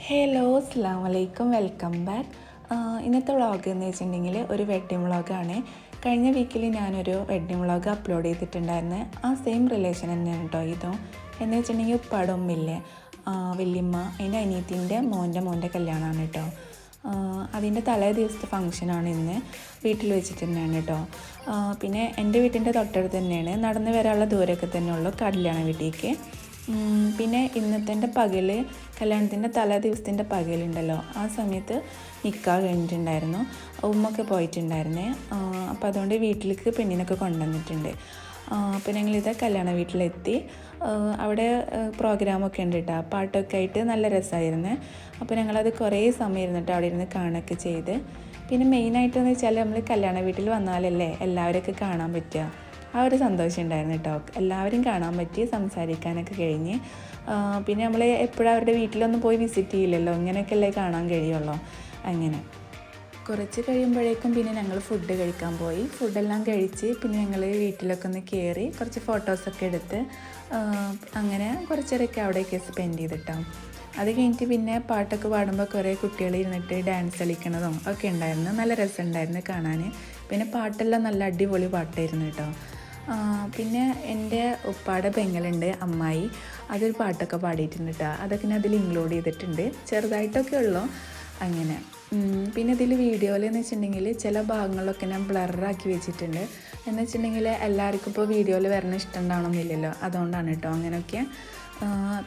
Hello അസ്സലാമു അലൈക്കും, welcome back. ഇന്നത്തെ വ്ളോഗ് എന്ന് വെച്ചിട്ടുണ്ടെങ്കിൽ ഒരു വെഡ്ഡിങ് വ്ളോഗാണ്. കഴിഞ്ഞ വീക്കിൽ ഞാനൊരു വെഡ്ഡിങ് വ്ളോഗ് അപ്ലോഡ് ചെയ്തിട്ടുണ്ടായിരുന്നു. ആ സെയിം റിലേഷൻ തന്നെയാണ് കേട്ടോ ഇതും. എന്ന് വെച്ചിട്ടുണ്ടെങ്കിൽ ഉപ്പാടെ ഉമ്മില്ലേ, വല്യമ്മ, അതിൻ്റെ അനിയത്തിൻ്റെ മോൻ്റെ കല്യാണമാണ് കേട്ടോ. അതിൻ്റെ തലേ ദിവസത്തെ ഫംഗ്ഷനാണ് ഇന്ന് വീട്ടിൽ വെച്ചിട്ട് തന്നെയാണ് കേട്ടോ. പിന്നെ എൻ്റെ വീട്ടിൻ്റെ തൊട്ടടുത്ത് തന്നെയാണ്, നടന്ന് വരാനുള്ള ദൂരമൊക്കെ തന്നെയുള്ളൂ കല്യാണ വീട്ടിലേക്ക്. പിന്നെ ഇന്നത്തെ പകൽ, കല്യാണത്തിൻ്റെ തലേ ദിവസത്തിൻ്റെ പകലുണ്ടല്ലോ, ആ സമയത്ത് നിക്കാഹ് കഴിഞ്ഞിട്ടുണ്ടായിരുന്നു, ഉമ്മൊക്കെ പോയിട്ടുണ്ടായിരുന്നേ. അപ്പോൾ അതുകൊണ്ട് വീട്ടിലേക്ക് പെണ്ണിനൊക്കെ കൊണ്ടുവന്നിട്ടുണ്ട്. അപ്പോൾ ഞങ്ങളിത് കല്യാണ വീട്ടിലെത്തി. അവിടെ പ്രോഗ്രാമൊക്കെ ഉണ്ട് കേട്ടോ, പാട്ടൊക്കെ ആയിട്ട് നല്ല രസമായിരുന്നു. അപ്പോൾ ഞങ്ങളത് കുറേ സമയം ഇരുന്നിട്ട് അവിടെ ഇരുന്ന് കാണുകയൊക്കെ ചെയ്ത്. പിന്നെ മെയിനായിട്ടെന്ന് വെച്ചാൽ നമ്മൾ കല്യാണ വീട്ടിൽ വന്നാലല്ലേ എല്ലാവരെയൊക്കെ കാണാൻ പറ്റുക. ആ ഒരു സന്തോഷം ഉണ്ടായിരുന്നു കേട്ടോ. എല്ലാവരും കാണാൻ പറ്റി, സംസാരിക്കാനൊക്കെ കഴിഞ്ഞ്. പിന്നെ നമ്മൾ എപ്പോഴും അവരുടെ വീട്ടിലൊന്നും പോയി വിസിറ്റ് ചെയ്യില്ലല്ലോ, ഇങ്ങനെയൊക്കെയല്ലേ കാണാൻ കഴിയുള്ളൂ. അങ്ങനെ കുറച്ച് കഴിയുമ്പോഴേക്കും പിന്നെ ഞങ്ങൾ ഫുഡ് കഴിക്കാൻ പോയി. ഫുഡെല്ലാം കഴിച്ച് പിന്നെ ഞങ്ങൾ വീട്ടിലൊക്കെ ഒന്ന് കയറി കുറച്ച് ഫോട്ടോസൊക്കെ എടുത്ത് അങ്ങനെ കുറച്ചേരൊക്കെ അവിടെയൊക്കെ സ്പെൻഡ് ചെയ്തിട്ടോ. അത് കഴിഞ്ഞിട്ട് പിന്നെ പാട്ടൊക്കെ പാടുമ്പോൾ കുറേ കുട്ടികൾ ഇരുന്നിട്ട് ഡാൻസ് കളിക്കണതും ഒക്കെ ഉണ്ടായിരുന്നു. നല്ല രസമുണ്ടായിരുന്നു കാണാൻ. പിന്നെ പാട്ടെല്ലാം നല്ല അടിപൊളി പാട്ടായിരുന്നു കേട്ടോ. പിന്നെ എൻ്റെ ഉപ്പാടെ പെങ്ങളുണ്ട്, അമ്മായി, അതൊരു പാട്ടൊക്കെ പാടിയിട്ടുണ്ട് കേട്ടോ. അതൊക്കെ ഞാൻ അതിൽ ഇൻക്ലൂഡ് ചെയ്തിട്ടുണ്ട്, ചെറുതായിട്ടൊക്കെ ഉള്ളൂ അങ്ങനെ. പിന്നെ ഇതിൽ വീഡിയോയിൽ എന്ന് വെച്ചിട്ടുണ്ടെങ്കിൽ ചില ഭാഗങ്ങളിലൊക്കെ ഞാൻ ബ്ലറാക്കി വെച്ചിട്ടുണ്ട്. എന്ന് വെച്ചിട്ടുണ്ടെങ്കിൽ എല്ലാവർക്കും ഇപ്പോൾ വീഡിയോയിൽ വരണ ഇഷ്ടമുണ്ടാവണമെന്നില്ലല്ലോ, അതുകൊണ്ടാണ് കേട്ടോ അങ്ങനെയൊക്കെ.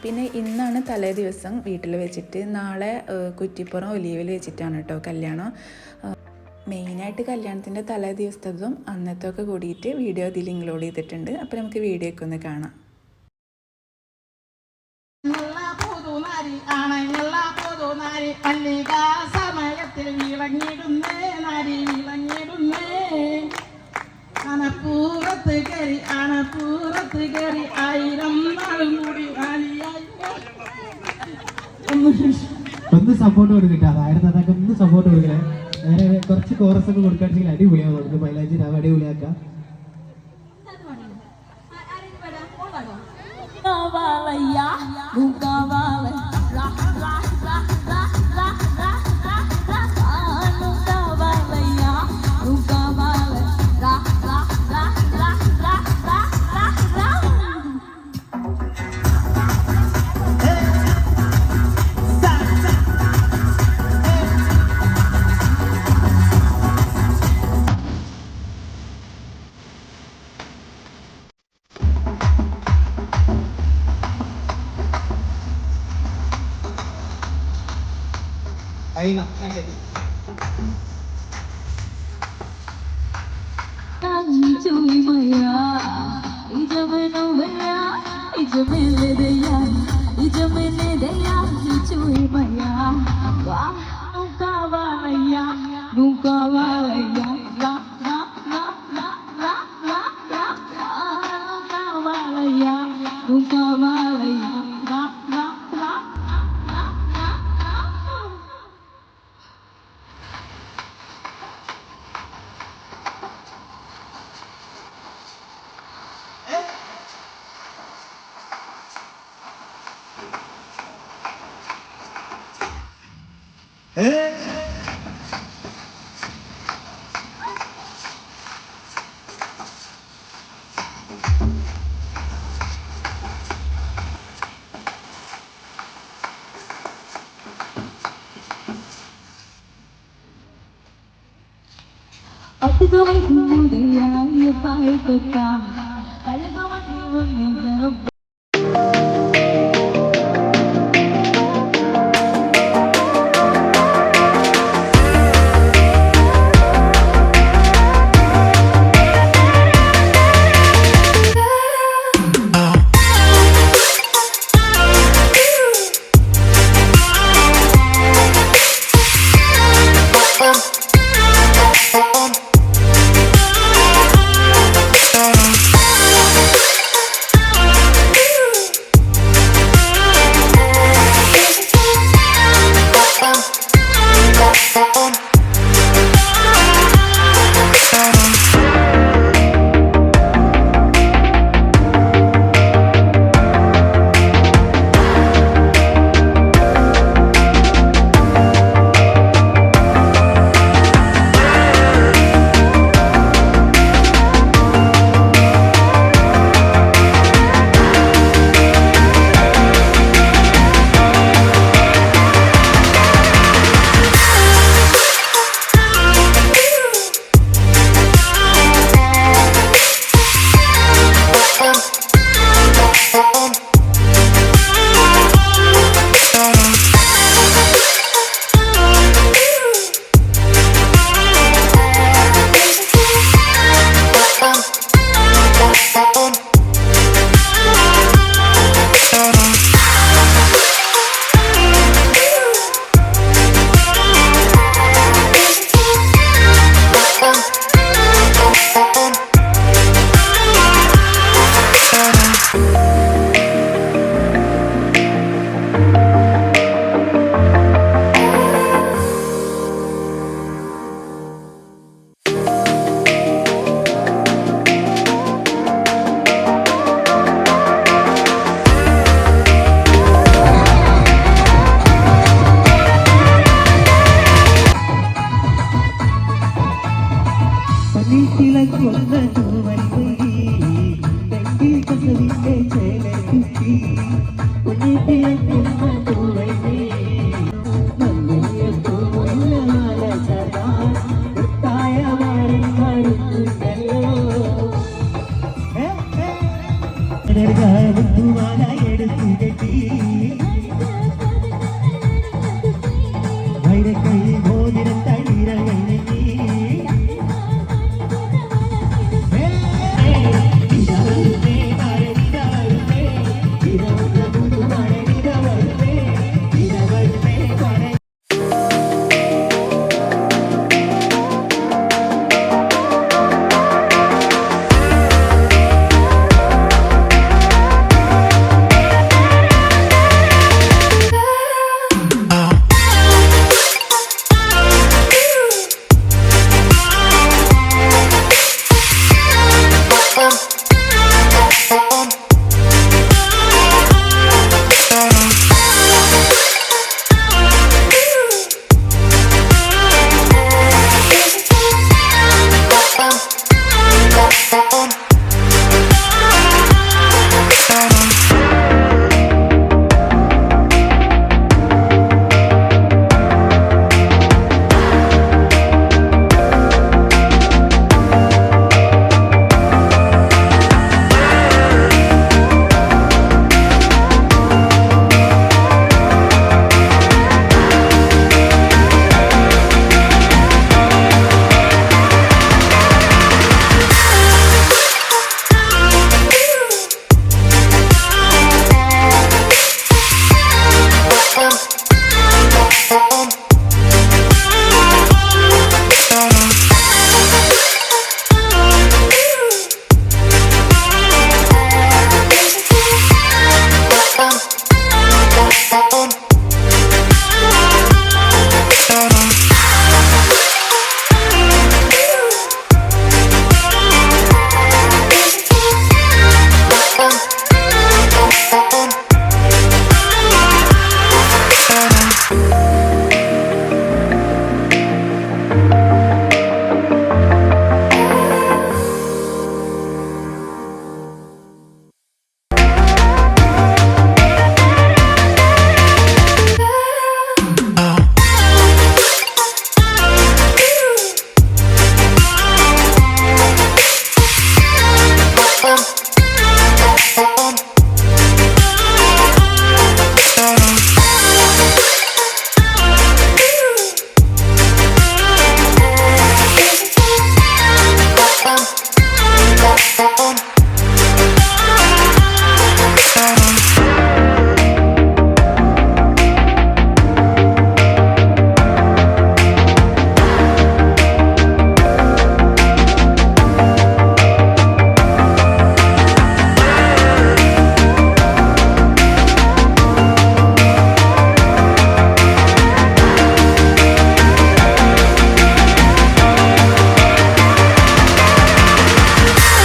പിന്നെ ഇന്നാണ് തലേ ദിവസം വീട്ടിൽ വെച്ചിട്ട്, നാളെ കുറ്റിപ്പുറം ഒലീവിൽ വെച്ചിട്ടാണ് കേട്ടോ കല്യാണം. മെയിനായിട്ട് കല്യാണത്തിൻ്റെ തലേ ദിവസത്തതും അന്നത്തൊക്കെ കൂടിയിട്ട് വീഡിയോ ഇതിൽ ഇൻക്ലൂഡ് ചെയ്തിട്ടുണ്ട്. അപ്പോൾ നമുക്ക് വീഡിയോ ഒക്കെ ഒന്ന് കാണാം. ഒന്ന് സപ്പോർട്ട് കൊടുക്കട്ടെ, അതായിരുന്നു അതൊക്കെ ഒന്ന് സപ്പോർട്ട് കൊടുക്കണേ. വേറെ കുറച്ച് കോറസ് ഒക്കെ കൊടുക്കുകയാണെങ്കിൽ അടിപൊളിയാവും. നമുക്ക് മൈലാഞ്ചി രാവ് അടിപൊളിയാക്കാം. വൈരക്കൈ മോതിര